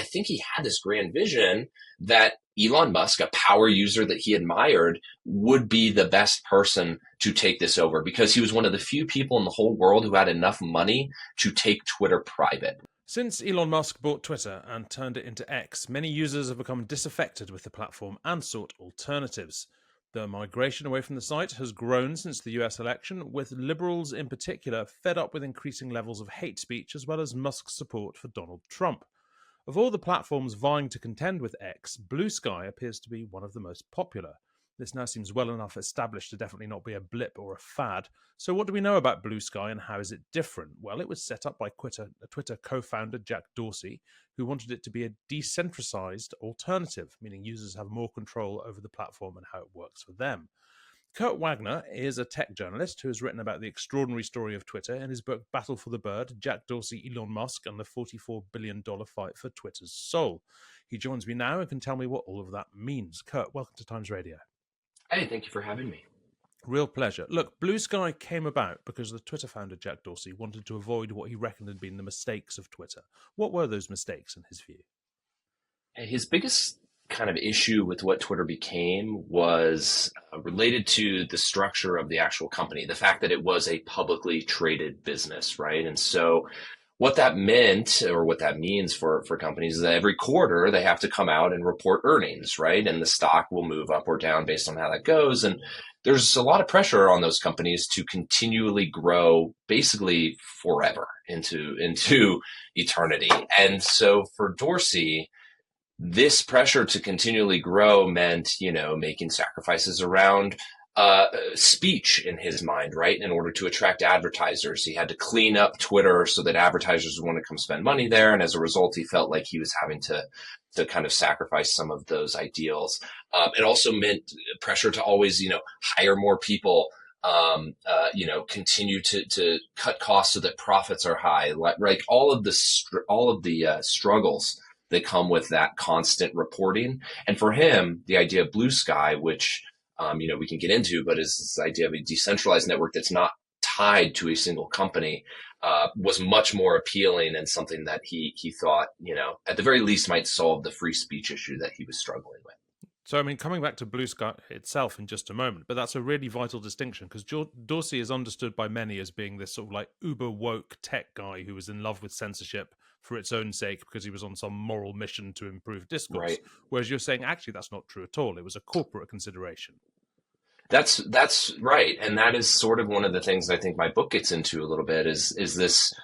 think he had this grand vision that Elon Musk, a power user that he admired, would be the best person to take this over because he was one of the few people in the whole world who had enough money to take Twitter private. Since Elon Musk bought Twitter and turned it into X, many users have become disaffected with the platform and sought alternatives. The migration away from the site has grown since the US election, with liberals in particular fed up with increasing levels of hate speech as well as Musk's support for Donald Trump. Of all the platforms vying to contend with X, Blue Sky appears to be one of the most popular. This now seems well enough established to definitely not be a blip or a fad. So what do we know about Blue Sky and how is it different? Well, it was set up by Twitter co-founder Jack Dorsey, who wanted it to be a decentralized alternative, meaning users have more control over the platform and how it works for them. Kurt Wagner is a tech journalist who has written about the extraordinary story of Twitter in his book Battle for the Bird, Jack Dorsey, Elon Musk, and the $44 billion fight for Twitter's soul. He joins me now and can tell me what all of that means. Kurt, welcome to Times Radio. Hey, thank you for having me. Real pleasure. Look, Blue Sky came about because the Twitter founder, Jack Dorsey, wanted to avoid what he reckoned had been the mistakes of Twitter. What were those mistakes in his view? His biggest kind of issue with what Twitter became was related to the structure of the actual company, the fact that it was a publicly traded business, right? And so what that meant, or what that means for companies, is that every quarter they have to come out and report earnings, right? And the stock will move up or down based on how that goes. And there's a lot of pressure on those companies to continually grow basically forever into eternity. And so for Dorsey, this pressure to continually grow meant, making sacrifices around speech in his mind, right? In order to attract advertisers, he had to clean up Twitter so that advertisers would want to come spend money there. And as a result, he felt like he was having to kind of sacrifice some of those ideals. It also meant pressure to always, hire more people, continue to cut costs so that profits are high, like all of the struggles that come with that constant reporting. And for him, the idea of Blue Sky, which we can get into, but is this idea of a decentralized network that's not tied to a single company, was much more appealing and something that he thought, at the very least might solve the free speech issue that he was struggling with. So, coming back to Blue Sky itself in just a moment, but that's a really vital distinction because Dorsey is understood by many as being this sort of like uber woke tech guy who was in love with censorship for its own sake because he was on some moral mission to improve discourse. Right. Whereas you're saying, actually, that's not true at all. It was a corporate consideration. That's right. And that is sort of one of the things I think my book gets into a little bit is this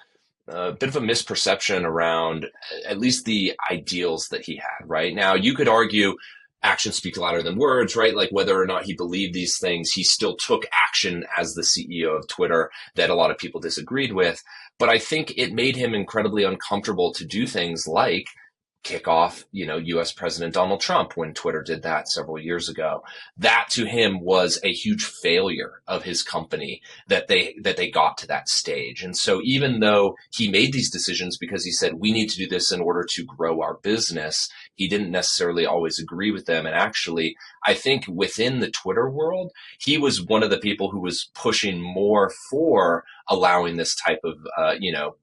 bit of a misperception around at least the ideals that he had, right? Now, you could argue actions speak louder than words, right? Like whether or not he believed these things, he still took action as the CEO of Twitter that a lot of people disagreed with. But I think it made him incredibly uncomfortable to do things like kick off, U.S. President Donald Trump when Twitter did that several years ago. That to him was a huge failure of his company that they got to that stage. And so even though he made these decisions because he said, we need to do this in order to grow our business, he didn't necessarily always agree with them. And actually, I think within the Twitter world, he was one of the people who was pushing more for allowing this type of,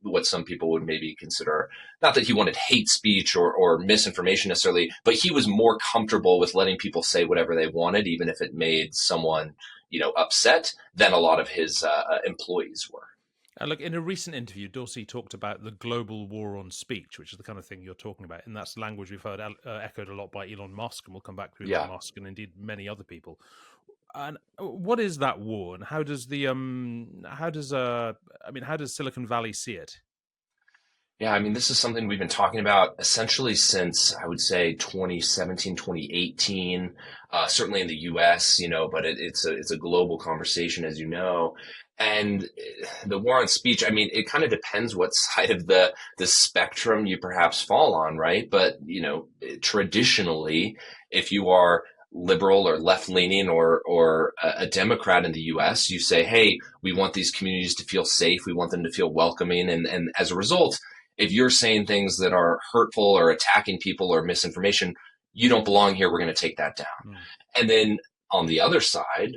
what some people would maybe consider, not that he wanted hate speech or misinformation necessarily, but he was more comfortable with letting people say whatever they wanted, even if it made someone, upset, than a lot of his employees were. Look, in a recent interview, Dorsey talked about the global war on speech, which is the kind of thing you're talking about. And that's language we've heard echoed a lot by Elon Musk, and we'll come back to Elon Musk and indeed many other people. And what is that war, and how does Silicon Valley see it? Yeah, this is something we've been talking about essentially since, I would say, 2017, 2018, certainly in the US, but it's a global conversation, as you know. And the war on speech, it kind of depends what side of the spectrum you perhaps fall on, right? But, traditionally, if you are liberal or left-leaning or a Democrat in the US, you say, hey, we want these communities to feel safe. We want them to feel welcoming. And as a result, if you're saying things that are hurtful or attacking people or misinformation, you don't belong here. We're going to take that down. And then on the other side,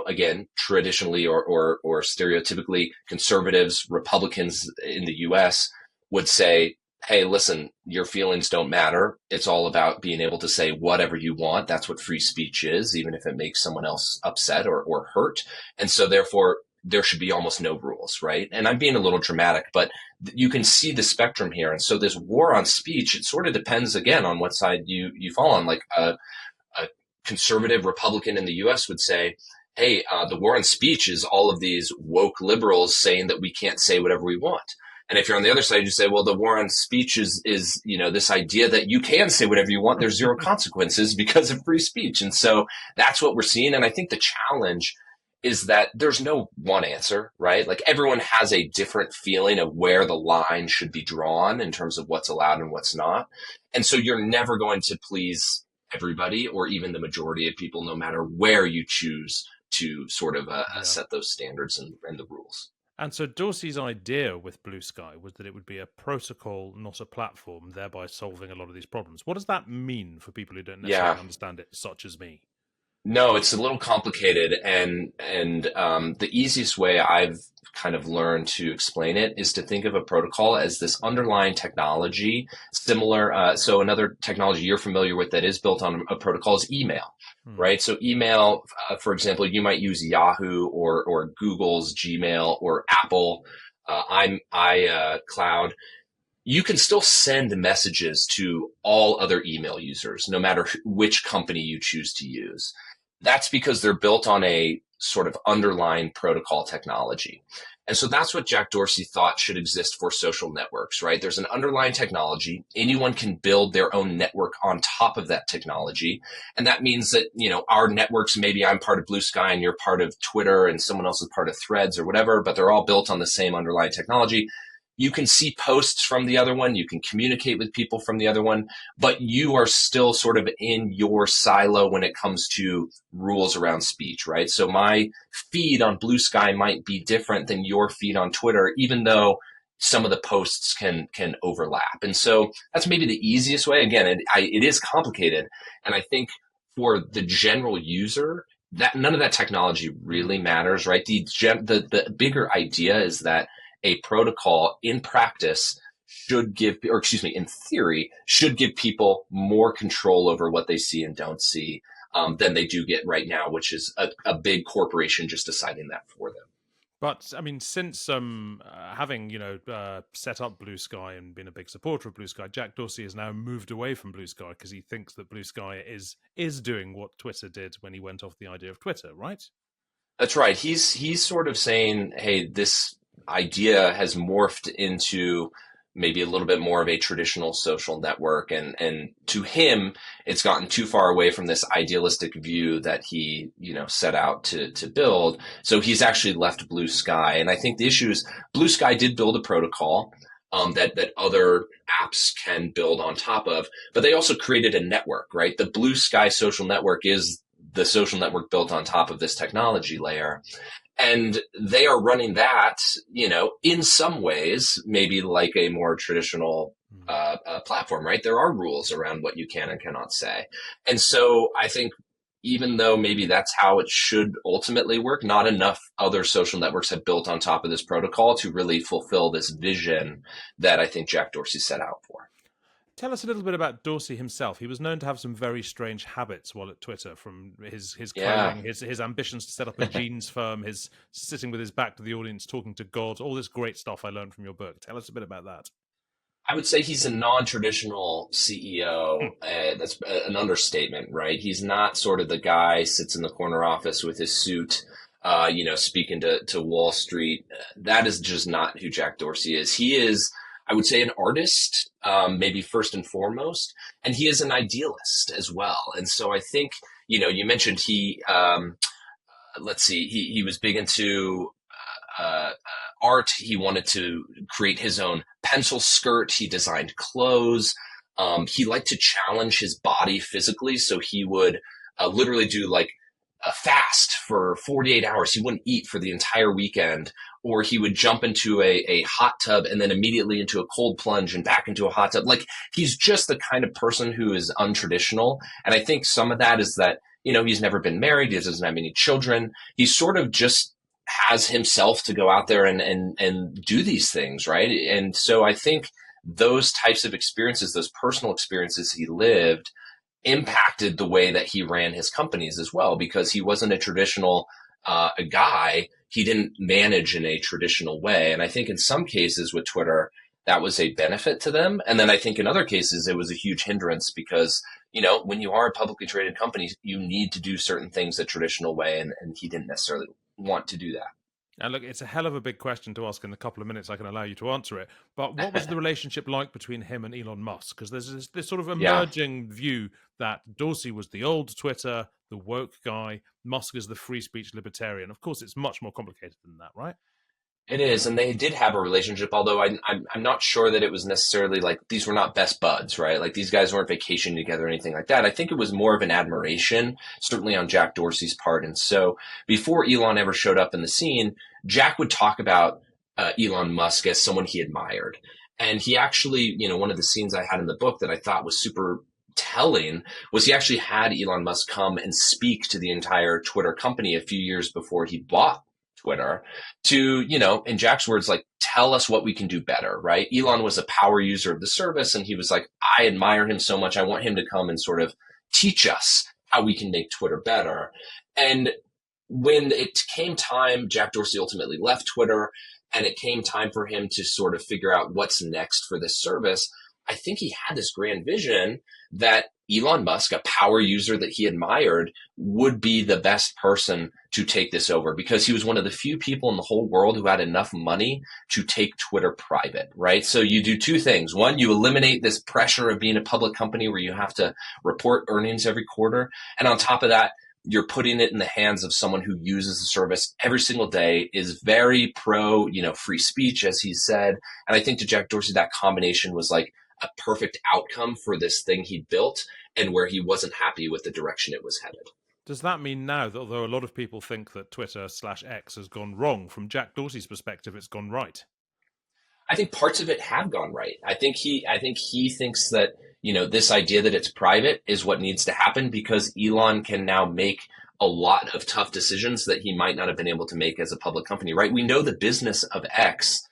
again, traditionally or stereotypically, conservatives, Republicans in the US would say, hey, listen, your feelings don't matter. It's all about being able to say whatever you want. That's what free speech is, even if it makes someone else upset or hurt. And so therefore, there should be almost no rules, right? And I'm being a little dramatic, but you can see the spectrum here. And so this war on speech, it sort of depends again on what side you fall on. Like a conservative Republican in the U.S. would say, hey, the war on speech is all of these woke liberals saying that we can't say whatever we want. And if you're on the other side, you say, well, the war on speech is this idea that you can say whatever you want. There's zero consequences because of free speech. And so that's what we're seeing. And I think the challenge is that there's no one answer, right? Like everyone has a different feeling of where the line should be drawn in terms of what's allowed and what's not. And so you're never going to please everybody or even the majority of people, no matter where you choose to sort of Yeah. set those standards and the rules. And so Dorsey's idea with Blue Sky was that it would be a protocol, not a platform, thereby solving a lot of these problems. What does that mean for people who don't necessarily Yeah, understand it, such as me? no, it's a little complicated, and the easiest way I've kind of learned to explain it is to think of a protocol as this underlying technology, similar. So another technology you're familiar with that is built on a protocol is email, Hmm. right? So email, for example, you might use Yahoo or Google's Gmail or Apple, iCloud. You can still send messages to all other email users, no matter which company you choose to use. That's because they're built on a sort of underlying protocol technology. And so that's what Jack Dorsey thought should exist for social networks, right? There's an underlying technology. Anyone can build their own network on top of that technology. And that means that, our networks, maybe I'm part of Blue Sky and you're part of Twitter and someone else is part of Threads or whatever, but they're all built on the same underlying technology. You can see posts from the other one, you can communicate with people from the other one, but you are still sort of in your silo when it comes to rules around speech, right? So my feed on Blue Sky might be different than your feed on Twitter, even though some of the posts can overlap. And so that's maybe the easiest way. Again, it is complicated, and I think for the general user, that none of that technology really Hmm. matters, right? The bigger idea is that a protocol in practice should give, or excuse me, in theory, should give people more control over what they see and don't see than they do get right now, which is a big corporation just deciding that for them. But I mean, since having set up Blue Sky and been a big supporter of Blue Sky, Jack Dorsey has now moved away from Blue Sky because he thinks that Blue Sky is doing what Twitter did when he went off the idea of Twitter, right? That's right. He's sort of saying, hey, this idea has morphed into maybe a little bit more of a traditional social network, and to him, it's gotten too far away from this idealistic view that he set out to build. So he's actually left Blue Sky, and I think the issue is Blue Sky did build a protocol. That other apps can build on top of, but they also created a network, right? The Blue Sky social network is the social network built on top of this technology layer. And they are running that, in some ways, maybe like a more traditional Mm. platform, right? There are rules around what you can and cannot say. And so I think even though maybe that's how it should ultimately work, not enough other social networks have built on top of this protocol to really fulfill this vision that I think Jack Dorsey set out for. Tell us a little bit about Dorsey himself. He was known to have some very strange habits while at Twitter, from his Yeah. clothing, his ambitions to set up a jeans firm, his sitting with his back to the audience, talking to God, all this great stuff I learned from your book. Tell us a bit about that. I would say he's a non-traditional CEO. That's an understatement, right? He's not sort of the guy sits in the corner office with his suit, speaking to Wall Street. That is just not who Jack Dorsey is. He is, I would say, an artist, maybe first and foremost, and he is an idealist as well. And so I think, you mentioned let's see, he was big into art. He wanted to create his own pencil skirt. He designed clothes. He liked to challenge his body physically, so he would literally do like a fast for 48 hours. He wouldn't eat for the entire weekend, or he would jump into a hot tub and then immediately into a cold plunge and back into a hot tub. Like he's just the kind of person who is untraditional. And I think some of that is that, he's never been married. He doesn't have any children. He's sort of just has himself to go out there and do these things, right? And so I think those types of experiences, those personal experiences he lived, impacted the way that he ran his companies as well, because he wasn't a traditional guy. He didn't manage in a traditional way. And I think in some cases with Twitter, that was a benefit to them. And then I think in other cases, it was a huge hindrance because, when you are a publicly traded company, you need to do certain things the traditional way. And he didn't necessarily want to do And look, it's a hell of a big question to ask in the couple of minutes I can allow you to answer it. But what was the that. relationship like between him and Elon Musk? Because there's this sort of Yeah. emerging view that Dorsey was the old Twitter, the woke guy, Musk is the free speech libertarian. Of course, it's much more complicated than that, right? It is, and they did have a relationship. Although I'm not sure that it was necessarily like these were not best buds, right? Like these guys weren't vacationing together or anything like that. I think it was more of an admiration, certainly on Jack Dorsey's part. And so before Elon ever showed up in the scene, Jack would talk about Elon Musk as someone he admired, and he actually, one of the scenes I had in the book that I thought was super telling was he actually had Elon Musk come and speak to the entire Twitter company a few years before he bought Twitter to, in Jack's words, like, tell us what we can do better, right? Yeah. Elon was a power user of the service, and he was like, I admire him so much. I want him to come and sort of teach us how we can make Twitter better. And when it came time, Jack Dorsey ultimately left Twitter, and it came time for him to sort of figure out what's next for this service. I think he had this grand vision that Elon Musk, a power user that he admired, would be the best person to take this over because he was one of the few people in the whole world who had enough money to take Twitter private, right? So you do two things. One, you eliminate this pressure of being a public company where you have to report earnings every quarter. And on top of that, you're putting it in the hands of someone who uses the service every single day, is very pro, free speech, as he said. And I think to Jack Dorsey, that combination was like a perfect outcome for this thing he built and where he wasn't happy with the direction it was headed. Does that mean now that although a lot of people think that Twitter/X has gone wrong, from Jack Dorsey's perspective, it's gone right? I think parts of it have gone right. I think he thinks that, this idea that it's private is what needs to happen because Elon can now make a lot of tough decisions that he might not have been able to make as a public company, right? We know the business of X,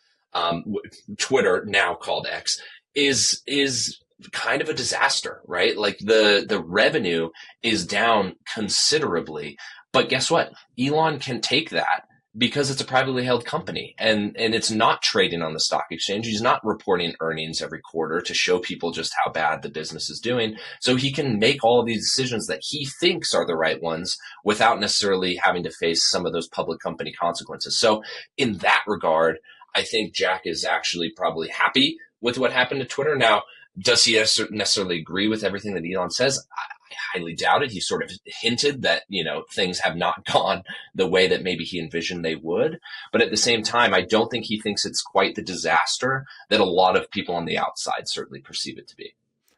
Twitter, now called X, is kind of a disaster, right? Like the revenue is down considerably. But guess what? Elon can take that because it's a privately held company and it's not trading on the stock exchange. He's not reporting earnings every quarter to show people just how bad the business is doing. So he can make all of these decisions that he thinks are the right ones without necessarily having to face some of those public company consequences. So in that regard, I think Jack is actually probably happy with what happened to Twitter. Now, does he necessarily agree with everything that Elon says? I highly doubt it. He sort of hinted that, things have not gone the way that maybe he envisioned they would. But at the same time, I don't think he thinks it's quite the disaster that a lot of people on the outside certainly perceive it to be.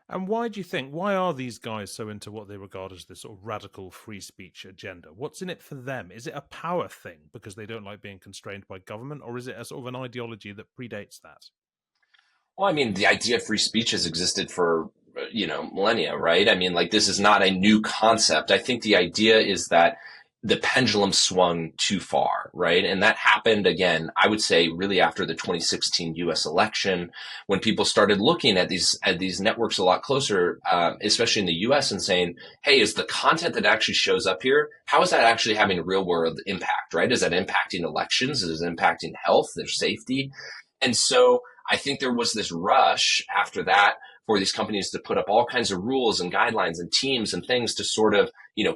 And why do you think, why are these guys so into what they regard as this sort of radical free speech agenda? What's in it for them? Is it a power thing because they don't like being constrained by government, or is it a sort of an ideology that predates that? Well, I mean, the idea of free speech has existed for, millennia, right? I mean, like, this is not a new concept. I think the idea is that the pendulum swung too far, right? And that happened again, I would say, really after the 2016 US election, when people started looking at these networks a lot closer, especially in the US, and saying, hey, is the content that actually shows up here, how is that actually having real world impact, right? Is that impacting elections? Is it impacting health, their safety? And so I think there was this rush after that for these companies to put up all kinds of rules and guidelines and teams and things to sort of,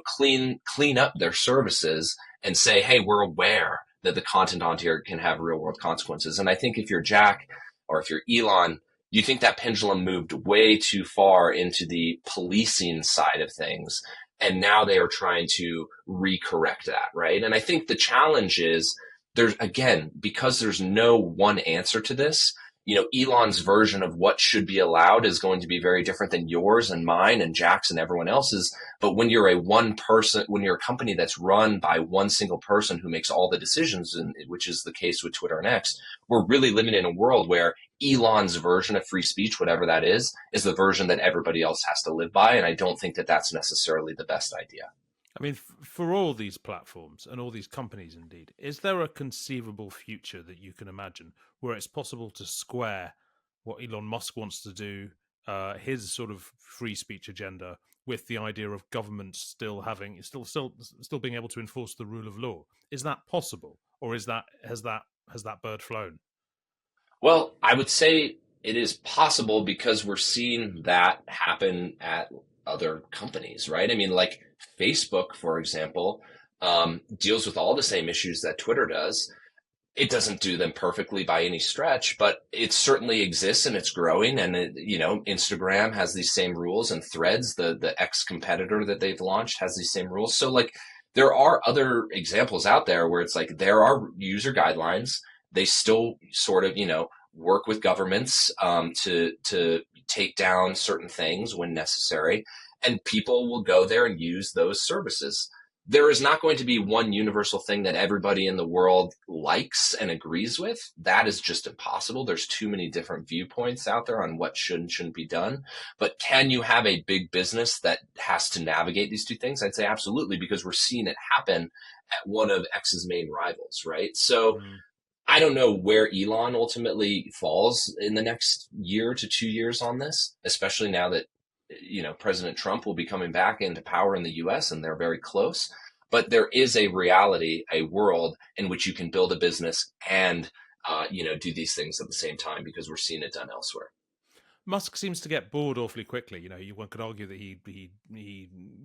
clean up their services and say, hey, we're aware that the content on here can have real world consequences. And I think if you're Jack or if you're Elon, you think that pendulum moved way too far into the policing side of things. And now they are trying to recorrect that, right? And I think the challenge is there's, again, because there's no one answer to this, Elon's version of what should be allowed is going to be very different than yours and mine and Jack's and everyone else's. But when you're when you're a company that's run by one single person who makes all the decisions, and which is the case with Twitter and X, we're really living in a world where Elon's version of free speech, whatever that is the version that everybody else has to live by. And I don't think that that's necessarily the best idea. I mean, for all these platforms and all these companies, indeed, is there a conceivable future that you can imagine where it's possible to square what Elon Musk wants to do, his sort of free speech agenda, with the idea of government still being able to enforce the rule of law. Is that possible, or is that has that bird flown? Well, I would say it is possible because we're seeing that happen at other companies, right? I mean, like Facebook, for example, deals with all the same issues that Twitter does. It doesn't do them perfectly by any stretch, but it certainly exists and it's growing. And Instagram has these same rules, and Threads, the ex competitor that they've launched, has these same rules. So like there are other examples out there where it's like there are user guidelines. They still sort of work with governments to take down certain things when necessary, and people will go there and use those services. There is not going to be one universal thing that everybody in the world likes and agrees with. That is just impossible. There's too many different viewpoints out there on what should and shouldn't be done. But can you have a big business that has to navigate these two things? I'd say absolutely, because we're seeing it happen at one of X's main rivals, right? So Mm. I don't know where Elon ultimately falls in the next year to 2 years on this, especially now that President Trump will be coming back into power in the US and they're very close. But there is a reality, a world in which you can build a business and do these things at the same time, because we're seeing it done elsewhere. Musk seems to get bored awfully quickly. One could argue that he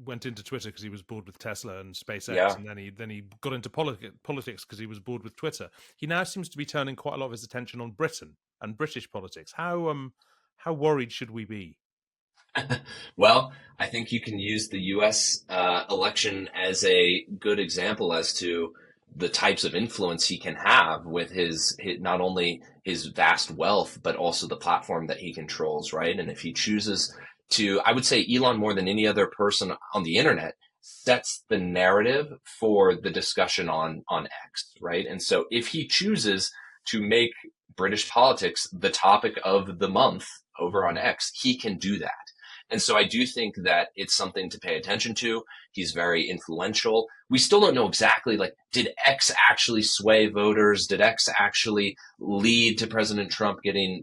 went into Twitter because he was bored with Tesla and SpaceX, Yeah. and then he got into politics because he was bored with Twitter. He now seems to be turning quite a lot of his attention on Britain and British politics. How worried should we be? Well, I think you can use the U.S. Election as a good example as to the types of influence he can have with his not only his vast wealth, but also the platform that he controls, right? And if he chooses to, I would say Elon, more than any other person on the internet, sets the narrative for the discussion on X, right? And so if he chooses to make British politics the topic of the month over on Mm. X, he can do that. And so I do think that it's something to pay attention to. He's very influential. We still don't know exactly, like, did X actually sway voters? Did X actually lead to President Trump getting,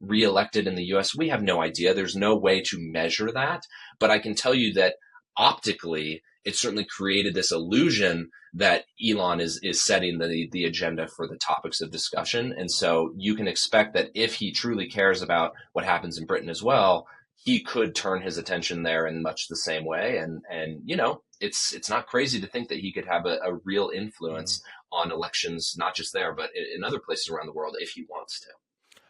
reelected in the US? We have no idea. There's no way to measure that. But I can tell you that optically, it certainly created this illusion that Elon is setting the agenda for the topics of discussion. And so you can expect that if he truly cares about what happens in Britain as well, he could turn his attention there in much the same way. And it's not crazy to think that he could have a real Mm. influence on elections, not just there, but in other places around the world if he wants to.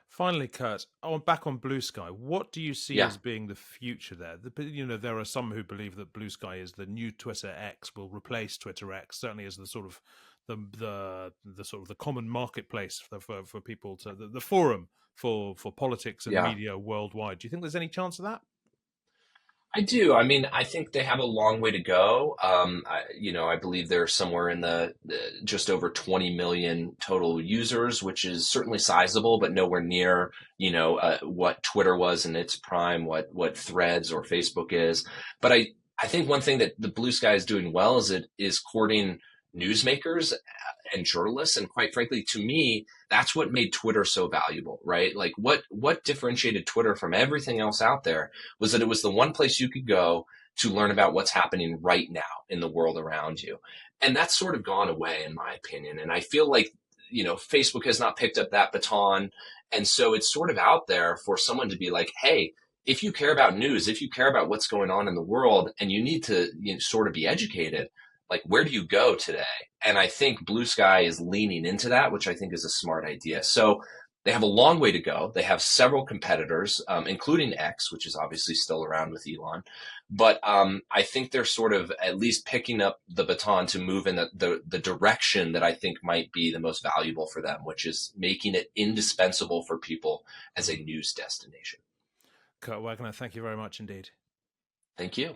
Finally, Kurt, back on Blue Sky, what do you see Yeah. as being the future there? There are some who believe that Blue Sky is the new Twitter X, will replace Twitter X, certainly as the sort of the sort of the common marketplace for people to the forum for politics and Yeah. media worldwide. Do you think there's any chance of that? I do. I mean, I think they have a long way to go. I believe they're somewhere in the just over 20 million total users, which is certainly sizable, but nowhere near, what Twitter was in its prime, what Threads or Facebook is. But I think one thing that the Blue Sky is doing well is it is courting newsmakers and journalists. And quite frankly, to me, that's what made Twitter so valuable, right? Like what differentiated Twitter from everything else out there was that it was the one place you could go to learn about what's happening right now in the world around you. And that's sort of gone away, in my opinion. And I feel like, Facebook has not picked up that baton. And so it's sort of out there for someone to be like, hey, if you care about news, if you care about what's going on in the world and you need to sort of be educated, like, where do you go today? And I think Blue Sky is leaning into that, which I think is a smart idea. So they have a long way to go. They have several competitors, including X, which is obviously still around with Elon. But I think they're sort of at least picking up the baton to move in the direction that I think might be the most valuable for them, which is making it indispensable for people as a Mm. news destination. Kurt Wagner, thank you very much indeed. Thank you.